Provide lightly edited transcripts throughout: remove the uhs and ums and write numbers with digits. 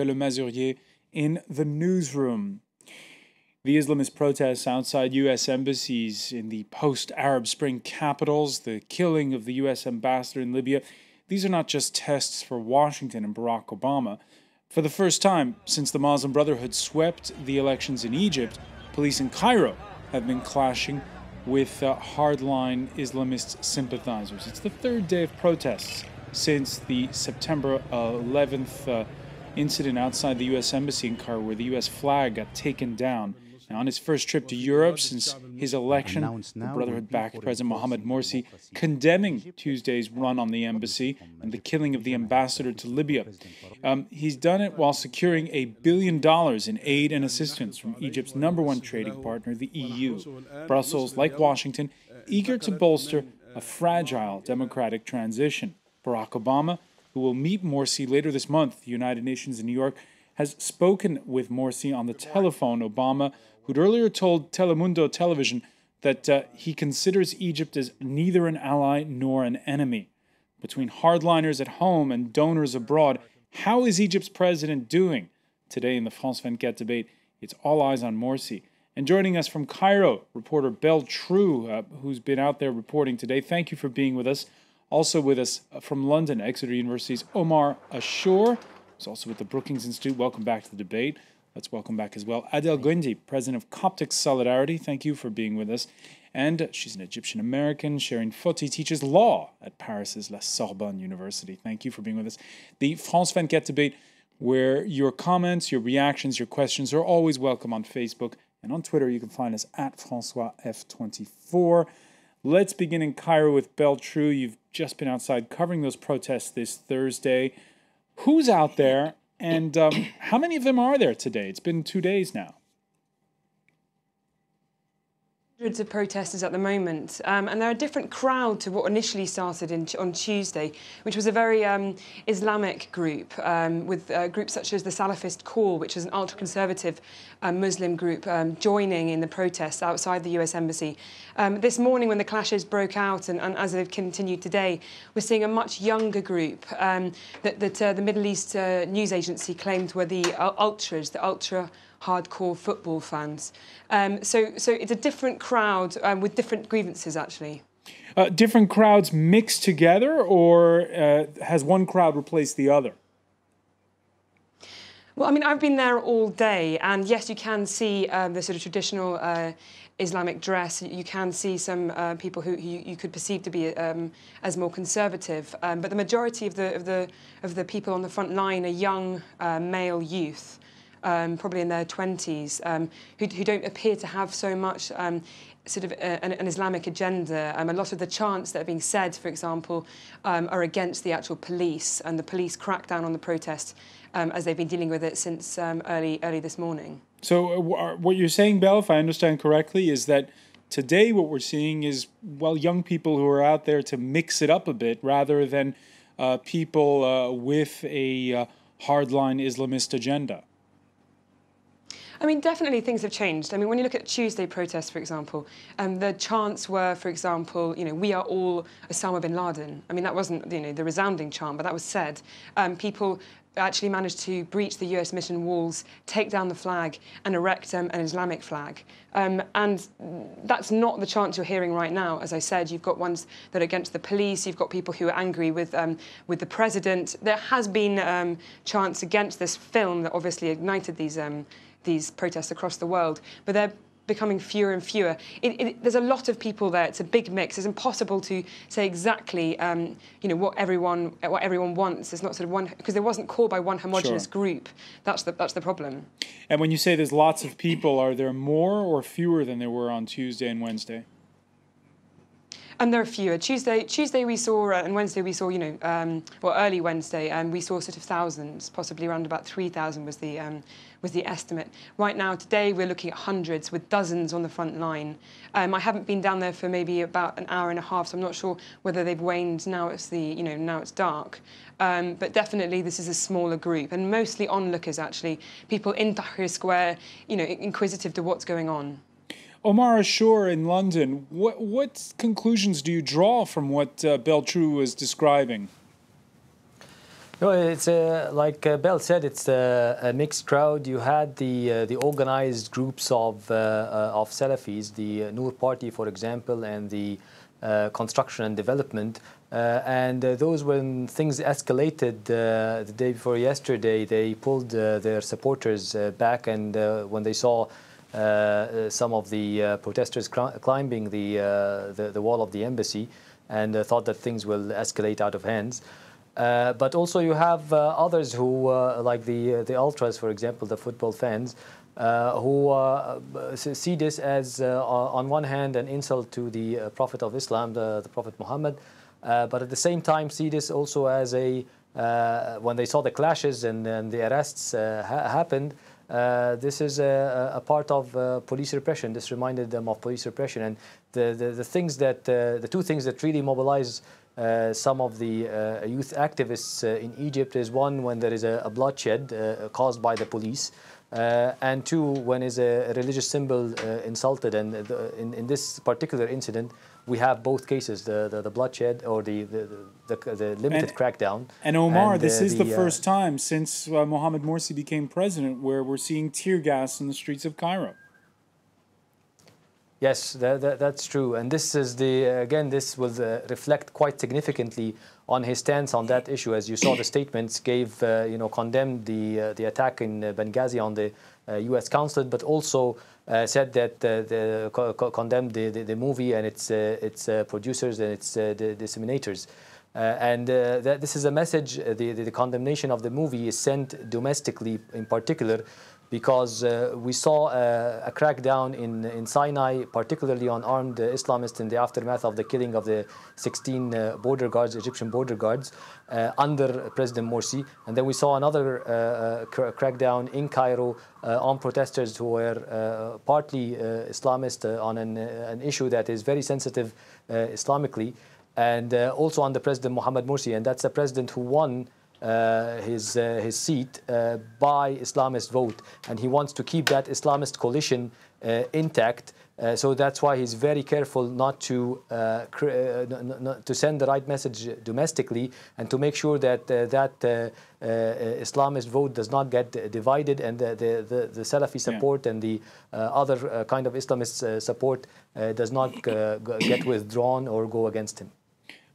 Le Mazurier in the newsroom. The Islamist protests outside U.S. embassies in the post-Arab Spring capitals, the killing of the U.S. ambassador in Libya, these are not just tests for Washington and Barack Obama. For the first time since the Muslim Brotherhood swept the elections in Egypt, police in Cairo have been clashing with hardline Islamist sympathizers. It's the third day of protests since the September 11th incident outside the U.S. Embassy in Cairo, where the U.S. flag got taken down. Now, on his first trip to Europe since his election, the Brotherhood-backed President Mohamed Morsi condemning Tuesday's run on the embassy and the killing of the ambassador to Libya. He's done it while securing $1 billion in aid and assistance from Egypt's #1 trading partner, the EU. Brussels, like Washington, eager to bolster a fragile democratic transition. Barack Obama, who will meet Morsi later this month at the United Nations in New York, has spoken with Morsi on the telephone. Obama, who'd earlier told Telemundo television that he considers Egypt as neither an ally nor an enemy. Between hardliners at home and donors abroad, how is Egypt's president doing? Today in the France 24 debate, it's all eyes on Morsi. And joining us from Cairo, reporter Belle True, who's been out there reporting today. Thank you for being with us. Also with us from London, Exeter University's Omar Ashour, who's also with the Brookings Institute. Welcome back to the debate. Let's welcome back as well Adel Goundi, president of Coptic Solidarity. Thank you for being with us. And she's an Egyptian-American. Sharon Foti teaches law at Paris's La Sorbonne University. Thank you for being with us. The France 24 debate, where your comments, your reactions, your questions are always welcome on Facebook. And on Twitter, you can find us at FrancoisF24. Let's begin in Cairo with Belle True. You've just been outside covering those protests this Thursday. Who's out there, and how many of them are there today? It's been 2 days now. Hundreds of protesters at the moment, and they're a different crowd to what initially started on Tuesday, which was a very Islamic group, with groups such as the Salafist Call, which is an ultra-conservative Muslim group, joining in the protests outside the US Embassy. This morning, when the clashes broke out, and as they've continued today, we're seeing a much younger group that the Middle East news agency claimed were the ultras, the ultra-hardcore football fans. So it's a different crowd with different grievances, actually. Different crowds mixed together, or has one crowd replaced the other? Well, I mean, I've been there all day, and yes, you can see the sort of traditional Islamic dress. You can see some people who you could perceive to be as more conservative, but the majority of the people on the front line are young male youth. Probably in their 20s, who don't appear to have so much sort of an Islamic agenda. A lot of the chants that are being said, for example, are against the actual police and the police crackdown on the protest as they've been dealing with it since early this morning. So what you're saying, Belle, if I understand correctly, is that today what we're seeing is, well, young people who are out there to mix it up a bit rather than people with a hardline Islamist agenda. I mean, definitely things have changed. I mean, when you look at Tuesday protests, for example, the chants were, for example, we are all Osama bin Laden. I mean, that wasn't, the resounding chant, but that was said. People actually managed to breach the US mission walls, take down the flag, and erect an Islamic flag. And that's not the chants you're hearing right now. As I said, you've got ones that are against the police. You've got people who are angry with the president. There has been chants against this film that obviously ignited these protests across the world, but they're becoming fewer and fewer. There's a lot of people there. It's a big mix. It's impossible to say exactly, what everyone wants. There's not sort of one, because it wasn't called by one homogenous group. That's the problem. And when you say there's lots of people, are there more or fewer than there were on Tuesday and Wednesday? And there are fewer. Tuesday we saw, and Wednesday we saw, early Wednesday, and we saw sort of thousands, possibly around about 3,000 was the estimate. Right now, today, we're looking at hundreds with dozens on the front line. I haven't been down there for maybe about an hour and a half, so I'm not sure whether they've waned. Now it's now it's dark. But definitely, this is a smaller group, and mostly onlookers, actually, people in Tahrir Square, inquisitive to what's going on. Omar Ashour in London, what conclusions do you draw from what Belle True was describing? No, it's like Bell said, it's a mixed crowd. You had the organized groups of Salafis, the Noor Party, for example, and the construction and development. And those, when things escalated the day before yesterday, they pulled their supporters back. And when they saw some of the protesters climbing the wall of the embassy, and thought that things will escalate out of hands. But also you have others who, like the ultras, for example, the football fans, who see this as, on one hand, an insult to the Prophet of Islam, the Prophet Muhammad, but at the same time see this also as when they saw the clashes and the arrests happened, this is a part of police repression. This reminded them of police repression. And the things that, the two things that really mobilize some of the youth activists in Egypt is, one, when there is a bloodshed caused by the police, and two, when is a religious symbol insulted. And in this particular incident, we have both cases: the bloodshed, or the limited crackdown. And Omar, this is the first time since Mohamed Morsi became president where we're seeing tear gas in the streets of Cairo. Yes, that's true. And this is this will reflect quite significantly on his stance on that issue. As you saw, the statements condemned the attack in Benghazi on the U.S. consulate, but also said that condemned the movie and its producers and its disseminators. That this is a message. The condemnation of the movie is sent domestically, in particular, because we saw a crackdown in Sinai, particularly on armed Islamists in the aftermath of the killing of the 16 border guards, Egyptian border guards, under President Morsi. And then we saw another crackdown in Cairo on protesters who were partly Islamist on an issue that is very sensitive Islamically, and also under President Mohamed Morsi. And that's a president who won his seat by Islamist vote, and he wants to keep that Islamist coalition intact. So that's why he's very careful not to send the right message domestically, and to make sure that Islamist vote does not get divided, and the Salafi support and the other kind of Islamist support does not get withdrawn or go against him.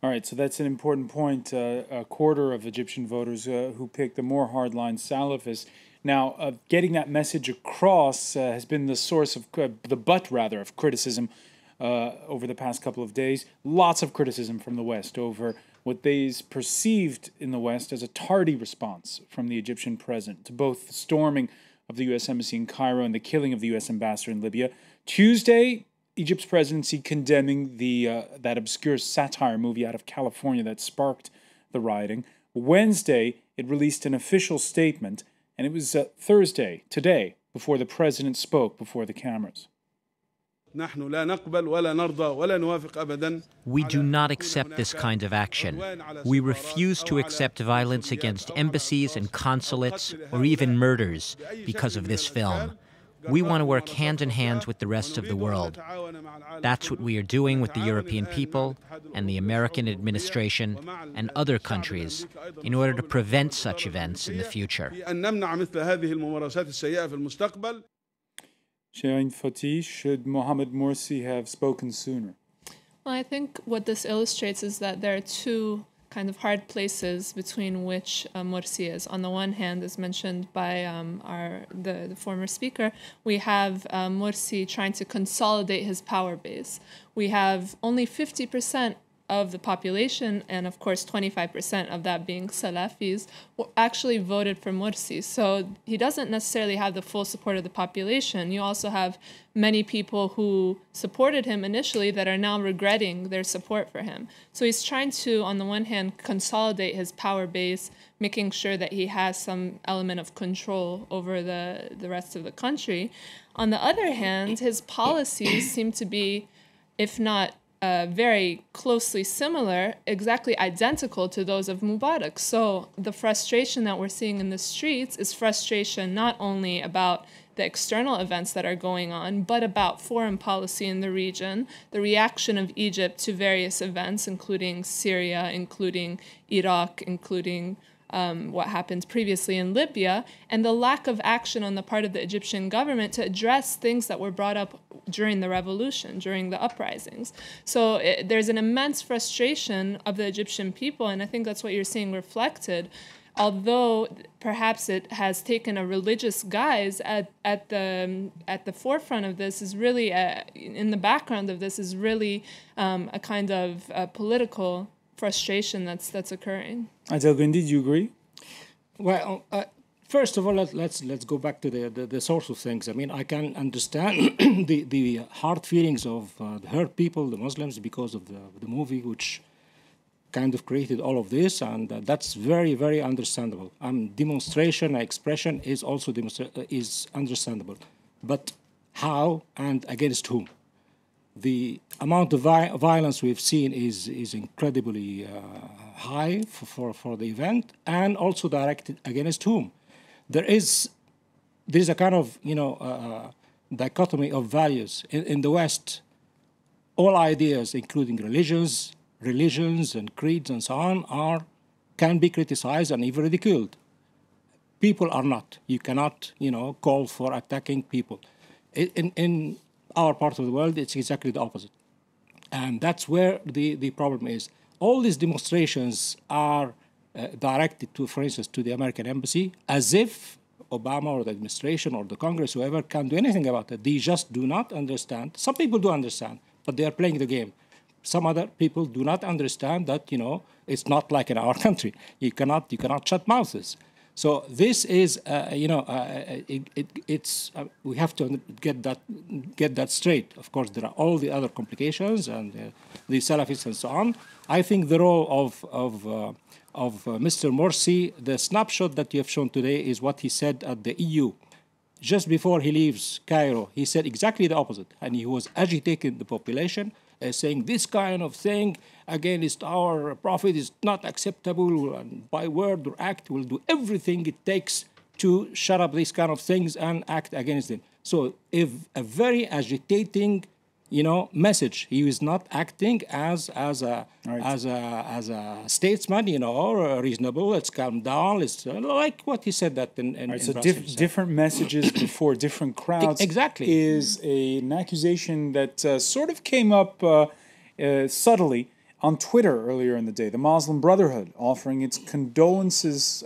All right, so that's an important point. A quarter of Egyptian voters who picked the more hardline Salafists. Now, getting that message across has been the source of the butt of criticism over the past couple of days. Lots of criticism from the West over what they perceived in the West as a tardy response from the Egyptian president to both the storming of the U.S. embassy in Cairo and the killing of the U.S. ambassador in Libya. Tuesday, Egypt's presidency condemning that obscure satire movie out of California that sparked the rioting. Wednesday, it released an official statement, and it was Thursday, today, before the president spoke before the cameras. We do not accept this kind of action. We refuse to accept violence against embassies and consulates, or even murders, because of this film. We want to work hand in hand with the rest of the world. That's what we are doing with the European people and the American administration and other countries in order to prevent such events in the future. Shireen Fati, should Mohamed Morsi have spoken sooner? Well, I think what this illustrates is that there are two kind of hard places between which Morsi is. On the one hand, as mentioned by the former speaker, we have Morsi trying to consolidate his power base. We have only 50% of the population, and of course 25% of that being Salafis, who actually voted for Morsi. So he doesn't necessarily have the full support of the population. You also have many people who supported him initially that are now regretting their support for him. So he's trying to, on the one hand, consolidate his power base, making sure that he has some element of control over the rest of the country. On the other hand, his policies seem to be, if not very closely similar, exactly identical to those of Mubarak. So the frustration that we're seeing in the streets is frustration not only about the external events that are going on, but about foreign policy in the region, the reaction of Egypt to various events, including Syria, including Iraq, including what happened previously in Libya, and the lack of action on the part of the Egyptian government to address things that were brought up during the revolution, during the uprisings. So there's an immense frustration of the Egyptian people, and I think that's what you're seeing reflected. Although perhaps it has taken a religious guise at the forefront of this, is really in the background of this is really a kind of political frustration that's occurring. Adel Gundi, do you agree? Well, first of all, let's go back to the source of things. I mean, I can understand the hard feelings of the hurt people, the Muslims, because of the movie, which kind of created all of this, and that's very, very understandable. Demonstration, expression is also is understandable, but how and against whom? The amount of violence we've seen is incredibly high for the event, and also directed against whom? There's a kind of dichotomy of values in the West. All ideas, including religions and creeds and so on, can be criticized and even ridiculed. People are not. You cannot, call for attacking people. In our part of the world, it's exactly the opposite. And that's where the problem is. All these demonstrations are directed to, for instance, to the American embassy, as if Obama or the administration or the Congress, whoever, can do anything about it. They just do not understand. Some people do understand, but they are playing the game. Some other people do not understand that, it's not like in our country. You cannot shut mouths. So this is, we have to get that straight. Of course, there are all the other complications and the Salafists and so on. I think the role of Mr. Morsi, the snapshot that you have shown today is what he said at the EU. Just before he leaves Cairo, he said exactly the opposite, and he was agitating the population, saying this kind of thing against our prophet is not acceptable, and by word or act will do everything it takes to shut up these kind of things and act against them. So if a very agitating, message. He was not acting as a statesman, or reasonable. Let's calm down. Let's like what he said that in so Brussels. different messages before different crowds. Exactly is an accusation that sort of came up subtly on Twitter earlier in the day. The Muslim Brotherhood offering its condolences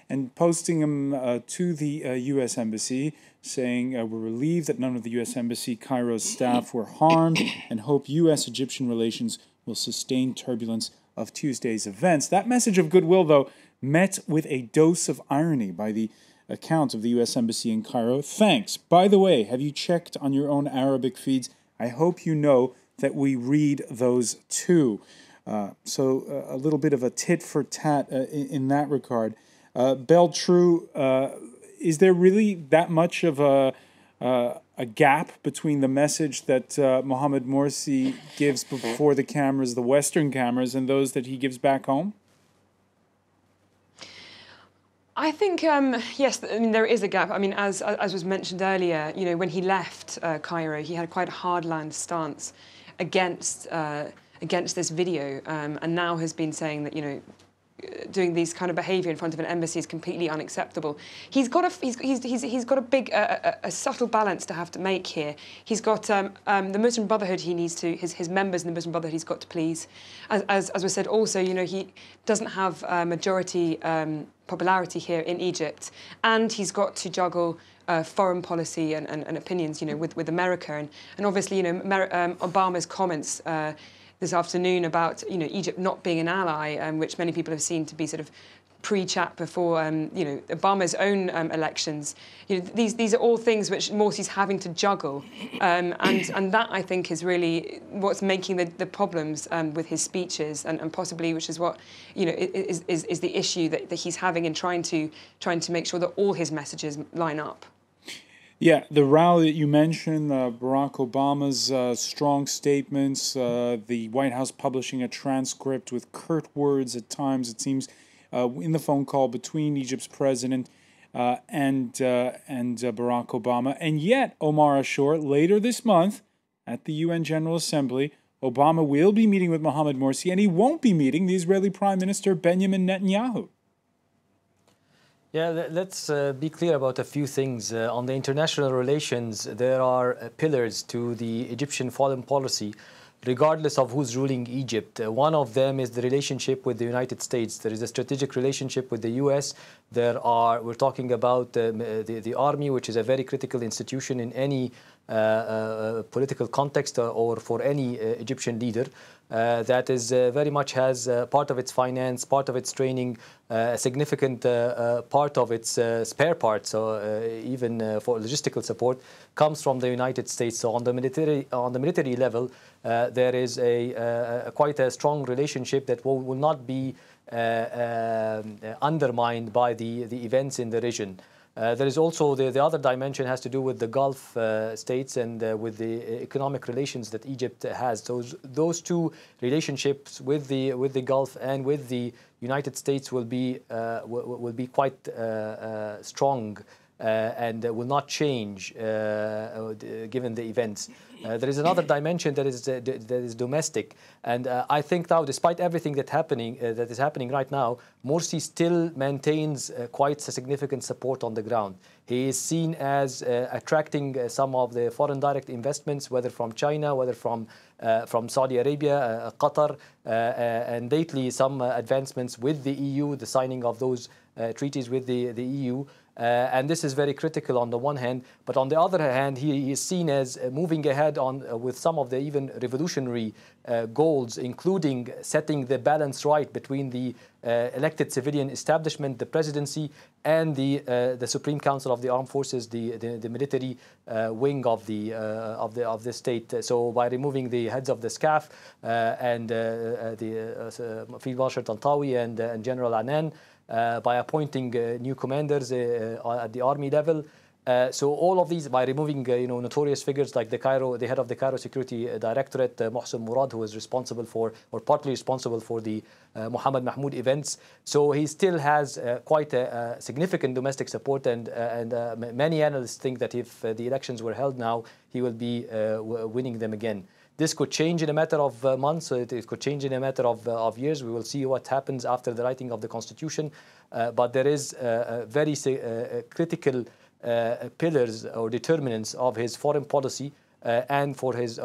and posting them to the U.S. Embassy, saying, we're relieved that none of the U.S. Embassy Cairo's staff were harmed and hope U.S.-Egyptian relations will sustain turbulence of Tuesday's events. That message of goodwill, though, met with a dose of irony by the account of the U.S. Embassy in Cairo. Thanks. By the way, have you checked on your own Arabic feeds? I hope you know that we read those too. So a little bit of a tit for tat in that regard. Beltrue, is there really that much of a gap between the message that Mohamed Morsi gives before the cameras, the Western cameras, and those that he gives back home? I think, yes, there is a gap. As was mentioned earlier, when he left Cairo, he had quite a hardline stance against this video, and now has been saying that, doing these kind of behaviour in front of an embassy is completely unacceptable. He's got a big, subtle balance to have to make here. He's got the Muslim Brotherhood. He needs to his members in the Muslim Brotherhood. He's got to please. As was said, also, he doesn't have majority popularity here in Egypt, and he's got to juggle foreign policy and opinions, with America, and obviously, Obama's comments this afternoon about Egypt not being an ally, which many people have seen to be sort of pre-chat before Obama's own elections. These are all things which Morsi's having to juggle, and that I think is really what's making the problems with his speeches, and possibly which is what is the issue that he's having in trying to make sure that all his messages line up. Yeah, the rally that you mentioned, Barack Obama's strong statements, the White House publishing a transcript with curt words at times, it seems, in the phone call between Egypt's president and Barack Obama. And yet, Omar Ashur, later this month at the UN General Assembly, Obama will be meeting with Mohamed Morsi, and he won't be meeting the Israeli Prime Minister Benjamin Netanyahu. Yeah, let's be clear about a few things. On the international relations, there are pillars to the Egyptian foreign policy, regardless of who's ruling Egypt. One of them is the relationship with the United States. There is a strategic relationship with the U.S. We're talking about the army, which is a very critical institution in any political context or for any Egyptian leader. That is very much has part of its finance, part of its training, a significant part of its spare parts, even for logistical support, comes from the United States. So on the military level, there is quite a strong relationship that will not be undermined by the events in the region. There is also the other dimension has to do with the Gulf states and with the economic relations that Egypt has. Those two relationships with the Gulf and with the United States will be quite strong and will not change given the events. There is another dimension that is domestic, and I think now, despite everything that is happening right now, Morsi still maintains quite a significant support on the ground. He is seen as attracting some of the foreign direct investments, whether from China, whether from Saudi Arabia, Qatar, and lately some advancements with the EU, the signing of those treaties with the EU. And this is very critical on the one hand, but on the other hand, he is seen as moving ahead with some of the even revolutionary goals, including setting the balance right between the elected civilian establishment, the presidency, and the Supreme Council of the Armed Forces, the military wing of the state. So by removing the heads of the SCAF and the Field Marshal Tantawi and General Annan, by appointing new commanders at the army level. So all of these, by removing notorious figures like the head of the Cairo Security Directorate, Mohsen Mourad, who is responsible for, or partly responsible for the Mohammed Mahmoud events. So he still has quite a significant domestic support, and many analysts think that if the elections were held now, he will be winning them again. This could change in a matter of months, it could change in a matter of years. We will see what happens after the writing of the constitution. But there is very critical pillars or determinants of his foreign policy and for his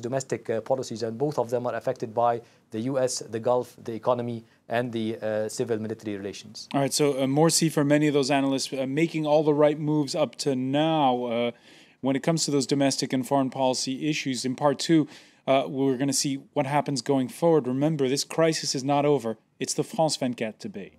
domestic policies, and both of them are affected by the U.S., the Gulf, the economy, and the civil-military relations. All right, so Morsi, for many of those analysts, making all the right moves up to now. When it comes to those domestic and foreign policy issues, in part two, we're going to see what happens going forward. Remember, this crisis is not over. It's the France 24 debate.